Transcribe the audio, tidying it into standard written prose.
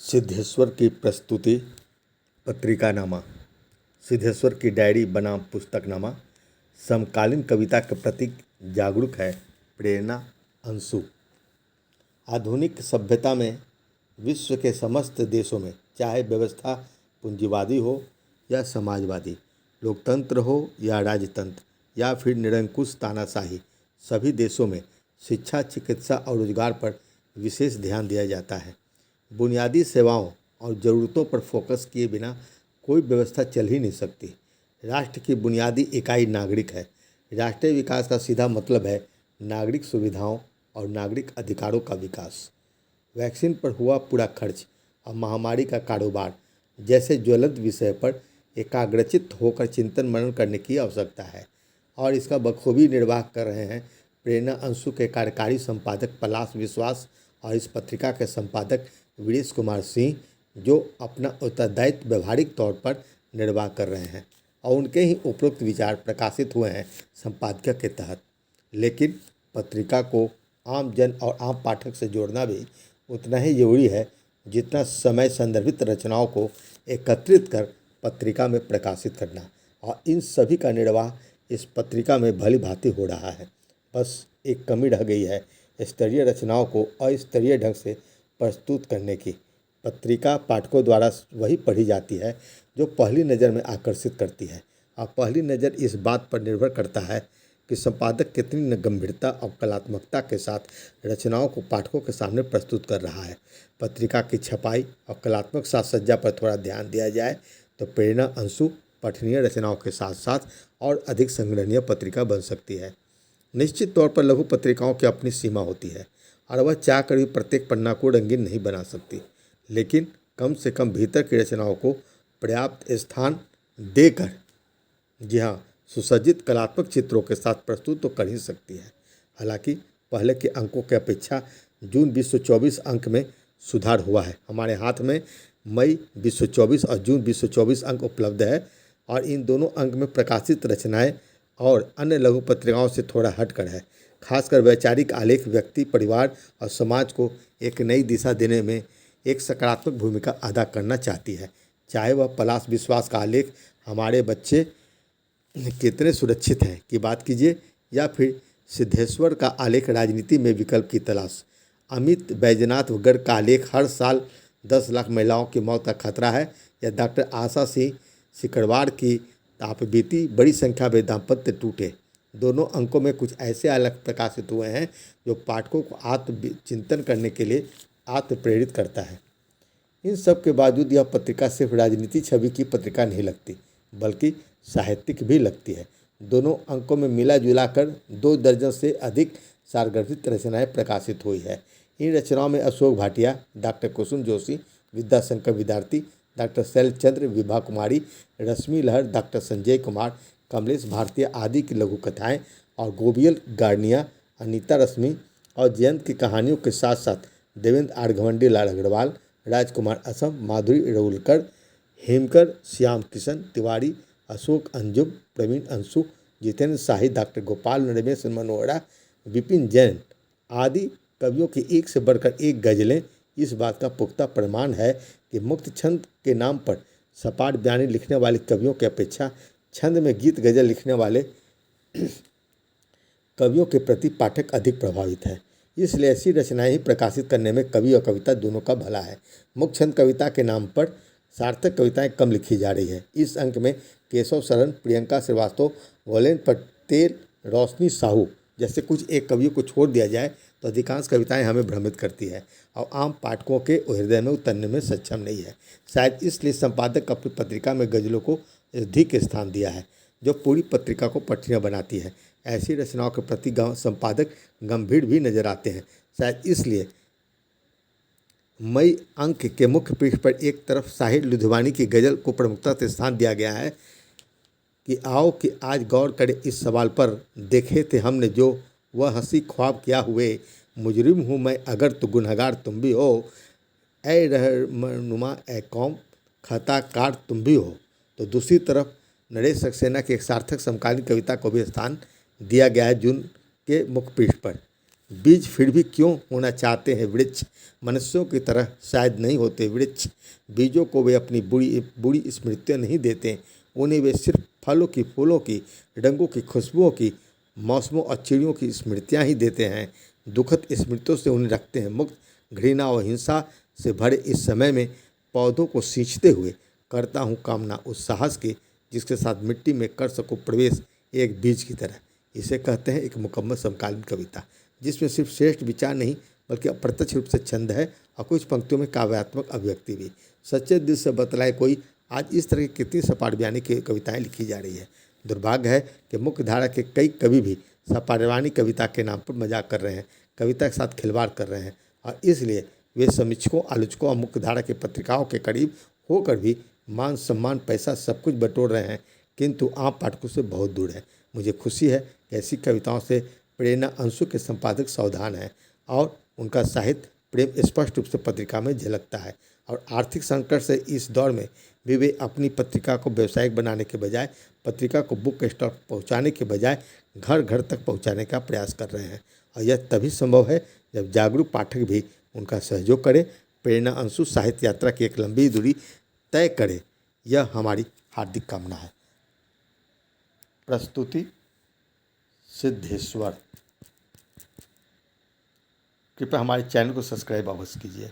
सिद्धेश्वर की प्रस्तुति पत्रिकानामा। सिद्धेश्वर की डायरी बनाम पुस्तकनामा समकालीन कविता के प्रति जागरूक है। प्रेरणा अंशु। आधुनिक सभ्यता में विश्व के समस्त देशों में, चाहे व्यवस्था पूंजीवादी हो या समाजवादी, लोकतंत्र हो या राजतंत्र या फिर निरंकुश तानाशाही, सभी देशों में शिक्षा, चिकित्सा और रोजगार पर विशेष ध्यान दिया जाता है। बुनियादी सेवाओं और ज़रूरतों पर फोकस किए बिना कोई व्यवस्था चल ही नहीं सकती। राष्ट्र की बुनियादी इकाई नागरिक है। राष्ट्रीय विकास का सीधा मतलब है नागरिक सुविधाओं और नागरिक अधिकारों का विकास। वैक्सीन पर हुआ पूरा खर्च और महामारी का कारोबार जैसे ज्वलंत विषय पर एकाग्रचित्त होकर चिंतन मनन करने की आवश्यकता है, और इसका बखूबी निर्वाह कर रहे हैं प्रेरणा अंशु के कार्यकारी संपादक पलाश विश्वास और इस पत्रिका के संपादक वीरेश कुमार सिंह, जो अपना उत्तरदायित्व व्यवहारिक तौर पर निर्वाह कर रहे हैं, और उनके ही उपरोक्त विचार प्रकाशित हुए हैं संपादकीय के तहत। लेकिन पत्रिका को आम जन और आम पाठक से जोड़ना भी उतना ही जरूरी है जितना समय संदर्भित रचनाओं को एकत्रित कर पत्रिका में प्रकाशित करना, और इन सभी का निर्वाह इस पत्रिका में भली भांति हो रहा है। बस एक कमी रह गई है स्तरीय रचनाओं को अस्तरीय ढंग से प्रस्तुत करने की। पत्रिका पाठकों द्वारा वही पढ़ी जाती है जो पहली नज़र में आकर्षित करती है, और पहली नज़र इस बात पर निर्भर करता है कि संपादक कितनी गंभीरता और कलात्मकता के साथ रचनाओं को पाठकों के सामने प्रस्तुत कर रहा है। पत्रिका की छपाई और कलात्मक साज सज्जा पर थोड़ा ध्यान दिया जाए तो प्रेरणा अंशु पठनीय रचनाओं के साथ साथ और अधिक संग्रहणीय पत्रिका बन सकती है। निश्चित तौर पर लघु पत्रिकाओं की अपनी सीमा होती है और वह चाह कर भी प्रत्येक पन्ना को रंगीन नहीं बना सकती, लेकिन कम से कम भीतर की रचनाओं को पर्याप्त स्थान देकर, जी हाँ, सुसज्जित कलात्मक चित्रों के साथ प्रस्तुत तो कर ही सकती है। हालांकि पहले के अंकों की अपेक्षा जून 2024 अंक में सुधार हुआ है। हमारे हाथ में मई 2024 और जून 2024 अंक उपलब्ध है, और इन दोनों अंक में प्रकाशित रचनाएं और अन्य लघु पत्रिकाओं से थोड़ा हटकर है। खासकर वैचारिक आलेख व्यक्ति, परिवार और समाज को एक नई दिशा देने में एक सकारात्मक भूमिका अदा करना चाहती है। चाहे वह पलाश विश्वास का आलेख हमारे बच्चे कितने सुरक्षित हैं की बात कीजिए, या फिर सिद्धेश्वर का आलेख राजनीति में विकल्प की तलाश, अमित बैजनाथगढ़ का आलेख हर साल 10 लाख महिलाओं की मौत का खतरा है, या डॉक्टर आशा सिंह सिकरवार की तापबीती बड़ी संख्या में दाम्पत्य टूटे। दोनों अंकों में कुछ ऐसे आलेख प्रकाशित हुए हैं जो पाठकों को आत्मचिंतन करने के लिए आत्म प्रेरित करता है। इन सब के बावजूद यह पत्रिका सिर्फ राजनीति छवि की पत्रिका नहीं लगती, बल्कि साहित्यिक भी लगती है। दोनों अंकों में मिला जुला कर 2 दर्जन से अधिक सारगर्भित रचनाएं प्रकाशित हुई है। इन रचनाओं में अशोक भाटिया, डॉक्टर कुसुम जोशी, विद्याशंकर विद्यार्थी, डॉक्टर शैलचंद्र, विभा कुमारी, रश्मि लहर, डॉक्टर संजय कुमार, कमलेश भारतीय आदि की लघु कथाएँ, और गोबियल गार्निया, अनीता रश्मि और जयंत की कहानियों के साथ साथ देवेंद्र आर्घवंडी, लाल अग्रवाल, राजकुमार असम, माधुरी रउलकर, हेमकर, श्याम किशन तिवारी, अशोक अंजुम, प्रवीण अंशु, जितेंद्र शाही, डॉक्टर गोपाल, रमेश मनोहरा, विपिन जैन आदि कवियों की एक से बढ़कर एक गज़लें इस बात का पुख्ता प्रमाण है कि मुक्त छंद के नाम पर सपाट बयानी लिखने वाले कवियों की अपेक्षा छंद में गीत गज़ल लिखने वाले कवियों के प्रति पाठक अधिक प्रभावित है। इसलिए ऐसी रचनाएं ही प्रकाशित करने में कवि और कविता दोनों का भला है। मुक्त छंद कविता के नाम पर सार्थक कविताएं कम लिखी जा रही है। इस अंक में केशव शरण, प्रियंका श्रीवास्तव, वोलेन पटेल, रोशनी साहू जैसे कुछ एक कवियों को छोड़ दिया जाए तो अधिकांश कविताएं हमें भ्रमित करती है और आम पाठकों के हृदय में उतरने में सक्षम नहीं है। शायद इसलिए संपादक अपनी पत्रिका में गज़लों को अधिक स्थान दिया है, जो पूरी पत्रिका को पठनीय बनाती है। ऐसी रचनाओं के प्रति संपादक गंभीर भी नजर आते हैं। शायद इसलिए मई अंक के मुख्य पृष्ठ पर एक तरफ साहिर लुधियाना की गज़ल को प्रमुखता से स्थान दिया गया है कि आओ कि आज गौर करें इस सवाल पर, देखे थे हमने जो वह हंसी ख्वाब क्या हुए, मुजरिम हूँ मैं अगर तो गुनहगार तुम भी हो, ए रहनुमा ए कौम खताकार तुम भी हो। तो दूसरी तरफ नरेश सक्सेना की एक सार्थक समकालीन कविता को भी स्थान दिया गया है जून के मुख्य पृष्ठ पर, बीज फिर भी क्यों होना चाहते हैं वृक्ष, मनुष्यों की तरह शायद नहीं होते वृक्ष। बीजों को वे अपनी बुरी बुरी स्मृतियाँ नहीं देते, उन्हें वे सिर्फ फलों की, फूलों की, रंगों की, खुशबुओं की, मौसमों और चिड़ियों की स्मृतियाँ ही देते हैं। दुखद स्मृतियों से उन्हें रखते हैं मुक्त। घृणा और हिंसा से भरे इस समय में पौधों को सींचते हुए करता हूँ कामना उस साहस की जिसके साथ मिट्टी में कर सकूँ प्रवेश, एक बीज की तरह। इसे कहते हैं एक मुकम्मल समकालीन कविता, जिसमें सिर्फ श्रेष्ठ विचार नहीं बल्कि अप्रत्यक्ष रूप से छंद है और कुछ पंक्तियों में काव्यात्मक अभिव्यक्ति भी। सच्चे दिल से बतलाए कोई, आज इस तरह की कितनी सपाट बयानी की कविताएं लिखी जा रही है। दुर्भाग्य है कि मुख्य धारा के कई कवि भी सपाटवानी कविता के नाम पर मजाक कर रहे हैं, कविता के साथ खिलवाड़ कर रहे हैं, और इसलिए वे समीक्षकों, आलोचकों और मुख्य धारा की पत्रिकाओं के करीब होकर भी मान सम्मान, पैसा सब कुछ बटोर रहे हैं, किंतु आम पाठकों से बहुत दूर है। मुझे खुशी है कि ऐसी कविताओं से प्रेरणा अंशु के संपादक सावधान हैं और उनका साहित्य प्रेम स्पष्ट रूप से पत्रिका में झलकता है। और आर्थिक संकट से इस दौर में भी वे अपनी पत्रिका को व्यावसायिक बनाने के बजाय, पत्रिका को बुक स्टॉल पहुंचाने के बजाय घर घर तक पहुंचाने का प्रयास कर रहे हैं। और यह तभी संभव है जब जागरूक पाठक भी उनका सहयोग करें, प्रेरणा अंशु साहित्य यात्रा की एक लंबी दूरी तय करे। यह हमारी हार्दिक कामना है। प्रस्तुति सिद्धेश्वर। कृपया हमारे चैनल को सब्सक्राइब अवश्य कीजिए।